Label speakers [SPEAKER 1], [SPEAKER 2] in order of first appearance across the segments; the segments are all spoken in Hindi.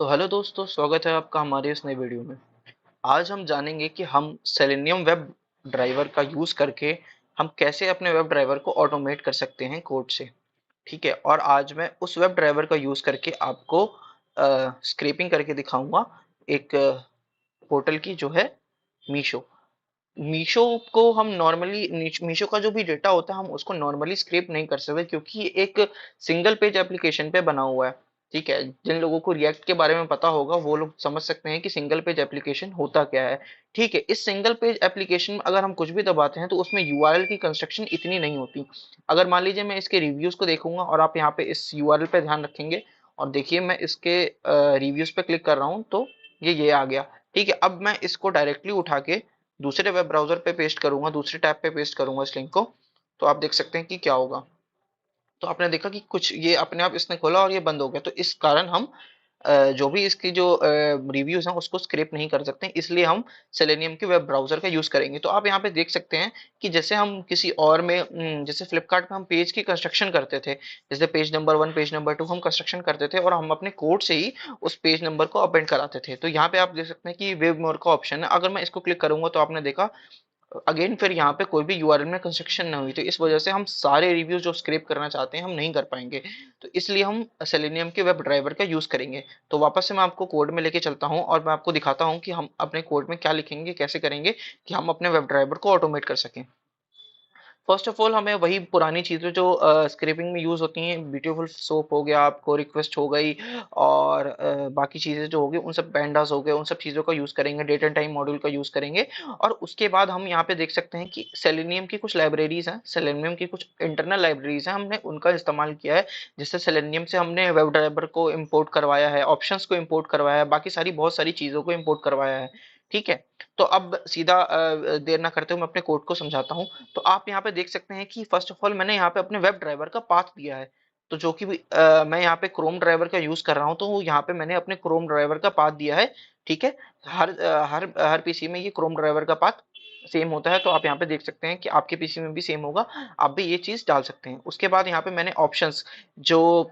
[SPEAKER 1] तो हेलो दोस्तों, स्वागत है आपका हमारे इस नए वीडियो में। आज हम जानेंगे कि हम सेलेनियम वेब ड्राइवर का यूज़ करके हम कैसे अपने वेब ड्राइवर को ऑटोमेट कर सकते हैं कोड से। ठीक है, और आज मैं उस वेब ड्राइवर का यूज़ करके आपको स्क्रैपिंग करके दिखाऊंगा एक पोर्टल की, जो है मीशो। मीशो को हम नॉर्मली, मीशो का जो भी डेटा होता है हम उसको नॉर्मली स्क्रैप नहीं कर सकते, क्योंकि ये एक सिंगल पेज एप्लीकेशन पे बना हुआ है। ठीक है, जिन लोगों को रिएक्ट के बारे में पता होगा वो लोग समझ सकते हैं कि सिंगल पेज एप्लीकेशन होता क्या है। ठीक है, इस सिंगल पेज एप्लीकेशन में अगर हम कुछ भी दबाते हैं तो उसमें यूआरएल की कंस्ट्रक्शन इतनी नहीं होती। अगर मान लीजिए मैं इसके रिव्यूज को देखूंगा और आप यहाँ पे इस यूआरएल पे ध्यान रखेंगे और देखिए, मैं इसके रिव्यूज पे क्लिक कर रहा हूँ तो ये आ गया। ठीक है, अब मैं इसको डायरेक्टली उठा के दूसरे वेब ब्राउजर पे पेस्ट करूंगा, दूसरे टैब पे पेस्ट करूंगा इस लिंक को, तो आप देख सकते हैं कि क्या होगा। तो आपने देखा कि कुछ ये अपने आप इसने खोला और ये बंद हो गया, तो इस कारण हम जो भी इसकी जो रिव्यूज हैं उसको स्क्रैप नहीं कर सकते, इसलिए हम सेलेनियम के वेब ब्राउजर का यूज करेंगे। तो आप यहाँ पे देख सकते हैं कि जैसे हम किसी और में जैसे फ्लिपकार्ट में हम पेज की कंस्ट्रक्शन करते थे, जैसे पेज नंबर 1 पेज नंबर 2 हम कंस्ट्रक्शन करते थे और हम अपने कोड से ही उस पेज नंबर को अपेंड कराते थे। तो यहाँ पे आप देख सकते हैं कि वेब मोर का ऑप्शन है, अगर मैं इसको क्लिक करूंगा तो आपने देखा अगेन फिर यहाँ पे कोई भी यूआरएल में कंस्ट्रक्शन ना हुई, तो इस वजह से हम सारे रिव्यूज जो स्क्रैप करना चाहते हैं हम नहीं कर पाएंगे। तो इसलिए हम सेलेनियम के वेब ड्राइवर का यूज करेंगे। तो वापस से मैं आपको कोड में लेके चलता हूँ और मैं आपको दिखाता हूँ कि हम अपने कोड में क्या लिखेंगे, कैसे करेंगे कि हम अपने वेब ड्राइवर को ऑटोमेट कर सकें। फर्स्ट ऑफ ऑल हमें वही पुरानी चीज़ें जो स्क्रैपिंग में यूज़ होती हैं, ब्यूटीफुल सोप हो गया, आपको रिक्वेस्ट हो गई, और बाकी चीज़ें जो हो गई उन सब पैंडास हो गए, उन सब चीज़ों का यूज़ करेंगे, डेट एंड टाइम मॉड्यूल का यूज़ करेंगे। और उसके बाद हम यहाँ पे देख सकते हैं कि सेलेनियम की कुछ लाइब्रेरीज हैं, सेलेनियम की कुछ इंटरनल लाइब्रेरीज हैं, हमने उनका इस्तेमाल किया है। जिससे सेलेनियम से हमने वेब ड्राइवर को इम्पोर्ट करवाया है, ऑप्शंस को इम्पोर्ट करवाया है, बाकी सारी बहुत सारी चीज़ों को इम्पोर्ट करवाया है। ठीक है, तो अब सीधा देर ना करते हुए मैं अपने कोड को समझाता हूँ। तो आप यहाँ पे देख सकते हैं कि फर्स्ट ऑफ ऑल मैंने यहाँ पे अपने वेब ड्राइवर का पाथ दिया है। तो जो कि मैं यहाँ पे क्रोम ड्राइवर का यूज कर रहा हूँ, तो यहाँ पे मैंने अपने क्रोम ड्राइवर का पाथ दिया है। ठीक है, हर पीसी में ये क्रोम ड्राइवर का पाथ सेम होता है, तो आप यहाँ पे देख सकते हैं कि आपके पीसी में भी सेम होगा। आप भी ये चीज डाल सकते हैं। उसके बाद यहाँ पे मैंने ऑप्शंस, जो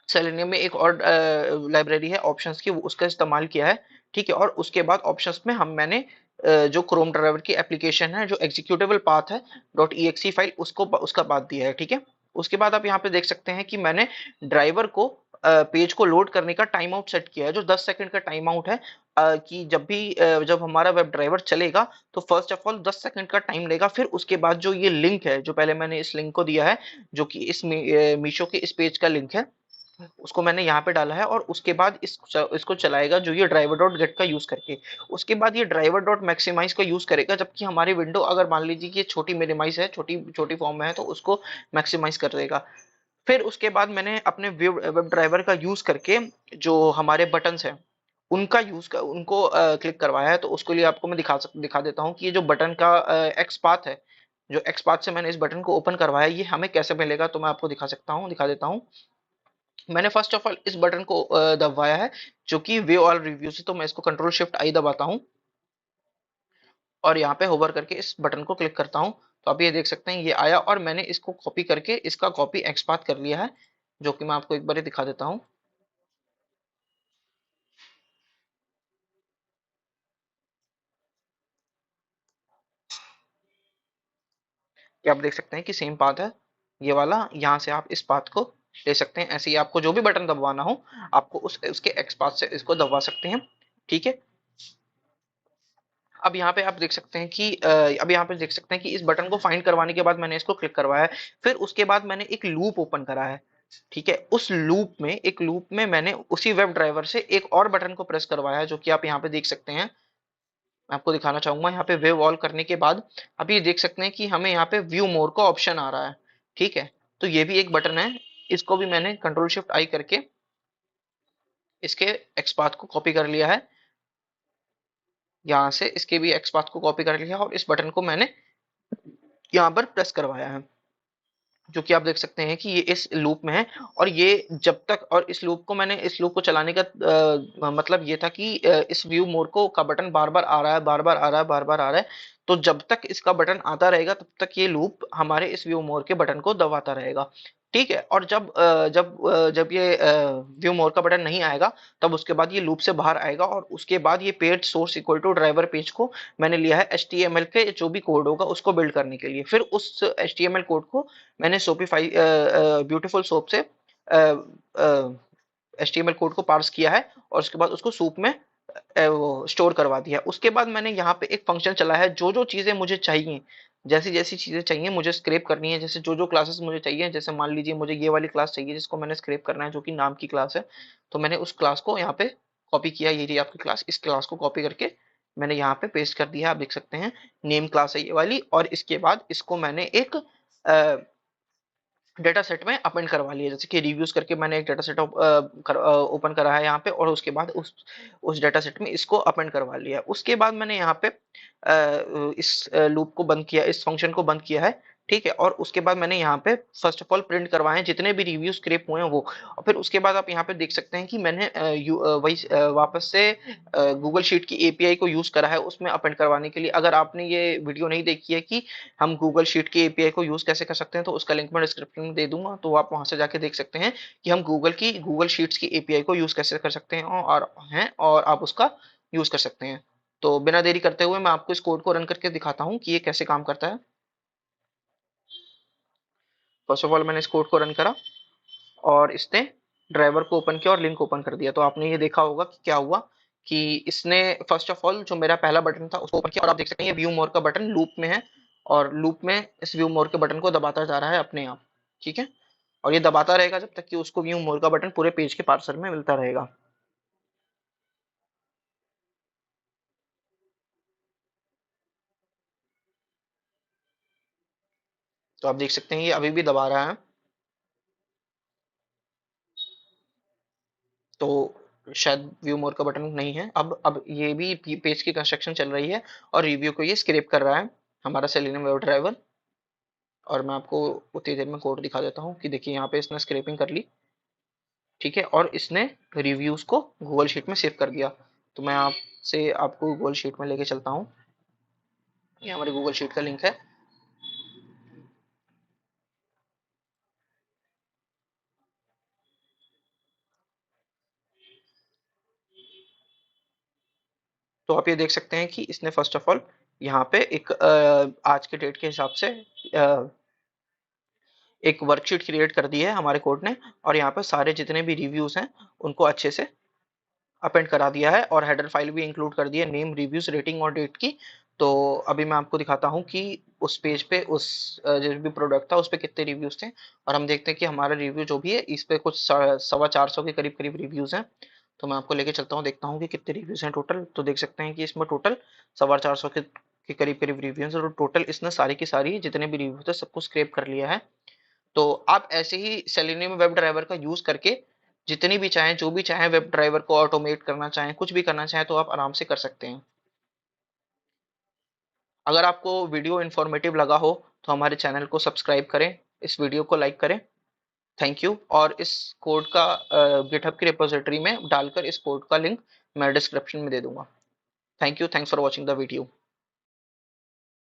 [SPEAKER 1] सेलेनियम में एक और लाइब्रेरी है ऑप्शंस की, वो उसका इस्तेमाल किया है। ठीक है, और उसके बाद ऑप्शंस में हम मैंने जो क्रोम ड्राइवर की एप्लीकेशन है, जो एग्जीक्यूटेबल पाथ है .exe फाइल, उसको उसका पाथ दिया है। ठीक है, उसके बाद आप यहाँ पे देख सकते हैं कि मैंने ड्राइवर को पेज को लोड करने का टाइम आउट सेट किया है, जो 10 सेकंड का टाइम आउट है। कि जब भी जब हमारा वेब ड्राइवर चलेगा तो फर्स्ट ऑफ ऑल 10 सेकंड का टाइम लेगा, फिर उसके बाद जो ये लिंक है, जो पहले मैंने इस लिंक को दिया है, जो कि इस मीशो के इस पेज का लिंक है, उसको मैंने यहाँ पे डाला है, और उसके बाद इसको चलाएगा जो ये ड्राइवर डॉट गेट का यूज करके। उसके बाद ये ड्राइवर डॉट मैक्सिमाइज का यूज करेगा, जबकि हमारी विंडो अगर मान लीजिए कि ये छोटी मिनिमाइज है, छोटी छोटी फॉर्म में है, तो उसको मैक्सिमाइज कर देगा। फिर उसके बाद मैंने अपने वेब ड्राइवर का यूज करके जो हमारे बटन्स हैं उनका यूज कर उनको क्लिक करवाया है। तो उसके लिए आपको मैं दिखा देता हूँ कि ये जो बटन का एक्स पाथ है, जो एक्स पाथ से मैंने इस बटन को ओपन करवाया है, ये हमें कैसे मिलेगा, तो मैं आपको दिखा देता हूँ। मैंने फर्स्ट ऑफ ऑल इस बटन को दबाया है, जो कि वे ऑल रिव्यू से, तो मैं इसको कंट्रोल शिफ्ट आई दबाता हूँ और यहाँ पे होवर करके इस बटन को क्लिक करता हूँ। तो आप ये देख सकते हैं ये आया, और मैंने इसको कॉपी करके इसका कॉपी एक्सपाथ कर लिया है, जो कि मैं आपको एक बार दिखा देता हूँ। कि आप देख सकते हैं कि सेम पाथ है ये वाला, यहाँ से आप इस पाथ को ले सकते हैं। ऐसे ही आपको जो भी बटन दबाना हो, आपको उसके एक्स पाथ से इसको दबा सकते हैं। ठीक है, अब यहाँ पे आप देख सकते हैं कि अब यहाँ पे देख सकते हैं कि इस बटन को फाइंड करवाने के बाद मैंने इसको क्लिक करवाया है। फिर उसके बाद मैंने एक लूप ओपन करा है। ठीक है, उस लूप में मैंने उसी वेब ड्राइवर से एक और बटन को प्रेस करवाया है, जो कि आप यहाँ पे देख सकते हैं। मैं आपको दिखाना चाहूंगा, यहाँ पे वेव ऑल करने के बाद आप ये देख सकते हैं कि हमें यहाँ पे व्यू मोर का ऑप्शन आ रहा है। ठीक है, तो ये भी एक बटन है, इसको भी मैंने कंट्रोल शिफ्ट आई करके इसके एक्स पाथ को कॉपी कर लिया है। यहाँ से इसके भी एक्स पाथ को कॉपी कर लिया और इस बटन को मैंने यहाँ पर प्रेस करवाया है, जो कि आप देख सकते हैं कि ये इस लूप में है। और ये जब तक, और इस लूप को चलाने का मतलब ये था कि इस व्यू मोर को का बटन बार बार आ रहा है, बार बार आ रहा है, बार बार आ रहा है। तो जब तक इसका बटन आता रहेगा तब तक ये लूप हमारे इस व्यू मोर के बटन को दबाता रहेगा। ठीक है। और जब ये व्यू मोर का बटन नहीं आएगा, तब उसके बाद ये लूप से बाहर आएगा, और उसके बाद ये page source equal to driver page को मैंने लिया है HTML के जो भी कोड होगा उसको बिल्ड करने के लिए। फिर उस HTML कोड को मैंने सोपिफाई ब्यूटीफुल सोप से HTML कोड को पार्स किया है, और उसके बाद उसको सूप में वो स्टोर करवा दिया। उसके बाद मैंने यहाँ पे एक फंक्शन चला है, जो जो चीजें मुझे चाहिए, जैसी जैसी चीजें चाहिए मुझे स्क्रैप करनी है, जैसे जो जो क्लासेस मुझे चाहिए, जैसे मान लीजिए मुझे ये वाली क्लास चाहिए जिसको मैंने स्क्रैप करना है, जो कि नाम की क्लास है, तो मैंने उस क्लास को यहाँ पे कॉपी किया। ये रही आपकी क्लास, इस क्लास को कॉपी करके मैंने यहाँ पे पेस्ट कर दिया। आप देख सकते हैं नेम क्लास है ये वाली, और इसके बाद इसको मैंने एक डेटा सेट में अपेंड करवा लिया। जैसे कि रिव्यूज करके मैंने एक डेटा सेट ओपन करा है यहाँ पे, और उसके बाद उस डेटा सेट में इसको अपेंड करवा लिया। उसके बाद मैंने यहाँ पे इस लूप को बंद किया, इस फंक्शन को बंद किया है। ठीक है। और उसके बाद मैंने यहाँ पे फर्स्ट ऑफ ऑल प्रिंट करवाए जितने भी रिव्यू स्क्रैप हुए हैं वो। और फिर उसके बाद आप यहाँ पे देख सकते हैं कि मैंने वही वापस से गूगल शीट की एपीआई को यूज करा है उसमें अपेंड करवाने के लिए। अगर आपने ये वीडियो नहीं देखी है कि हम गूगल शीट की एपीआई को यूज कैसे कर सकते हैं, तो उसका लिंक मैं डिस्क्रिप्शन में दे दूंगा, तो आप वहां से जाके देख सकते हैं कि हम गूगल शीट्स की एपीआई को यूज कैसे कर सकते हैं, और आप उसका यूज कर सकते हैं। तो बिना देरी करते हुए मैं आपको इस कोड को रन करके दिखाता हूँ कि ये कैसे काम करता है। फर्स्ट ऑफ ऑल मैंने इस कोड को रन करा, और इसने ड्राइवर को ओपन किया और लिंक ओपन कर दिया। तो आपने ये देखा होगा कि क्या हुआ, कि इसने फर्स्ट ऑफ ऑल जो मेरा पहला बटन था उसको ओपन किया, और आप देख सकते हैं ये व्यू मोर का बटन लूप में है, और लूप में इस व्यू मोर के बटन को दबाता जा रहा है अपने आप। ठीक है। और ये दबाता रहेगा जब तक कि उसको व्यू मोर का बटन पूरे पेज के पार्सर में मिलता रहेगा। तो आप देख सकते हैं ये अभी भी दबा रहा है। तो शायद व्यू मोर का बटन नहीं है। अब ये भी पेज की कंस्ट्रक्शन चल रही है, और रिव्यू को ये स्क्रैप कर रहा है हमारा सेलेनियम वेब ड्राइवर। और मैं आपको उतनी देर में कोड दिखा देता हूँ कि देखिए यहाँ पे इसने स्क्रैपिंग कर ली। ठीक है। और इसने रिव्यूज को गूगल शीट में सेव कर दिया। तो मैं आपसे आपको गूगल शीट में लेके चलता हूँ। ये हमारे गूगल शीट का लिंक है। तो आप ये देख सकते हैं कि इसने फर्स्ट ऑफ ऑल यहाँ पे एक आज के डेट के हिसाब से एक वर्कशीट क्रिएट कर दी है हमारे कोड ने, और यहाँ पे सारे जितने भी रिव्यूज हैं उनको अच्छे से अपेंड करा दिया है, और हेडर फाइल भी इंक्लूड कर दी है नेम, रिव्यूज, रेटिंग और डेट की। तो अभी मैं आपको दिखाता हूँ कि उस पेज पे उस जो भी प्रोडक्ट था उस पे कितने रिव्यूज थे। और हम देखते हैं कि हमारा रिव्यू जो भी है इस पे कुछ 450 के करीब करीब रिव्यूज हैं। तो मैं आपको लेके चलता हूँ, देखता हूँ कि कितने रिव्यूज हैं टोटल। तो देख सकते हैं कि इसमें टोटल 450 के करीब करीब रिव्यूज हैं। तो टोटल इसने सारी की सारी जितने भी रिव्यू थे सबको स्क्रैप कर लिया है। तो आप ऐसे ही सेलेनियम वेब ड्राइवर का यूज करके जितनी भी चाहें, जो भी चाहें, वेब ड्राइवर को ऑटोमेट करना चाहें, कुछ भी करना चाहें, तो आप आराम से कर सकते हैं। अगर आपको वीडियो इन्फॉर्मेटिव लगा हो तो हमारे चैनल को सब्सक्राइब करें, इस वीडियो को लाइक करें। Thank you. और इस कोड का गिटहब की रिपोजिटरी में डालकर इस कोड का लिंक मैं डिस्क्रिप्शन में दे दूंगा। Thank you. Thanks for watching the video.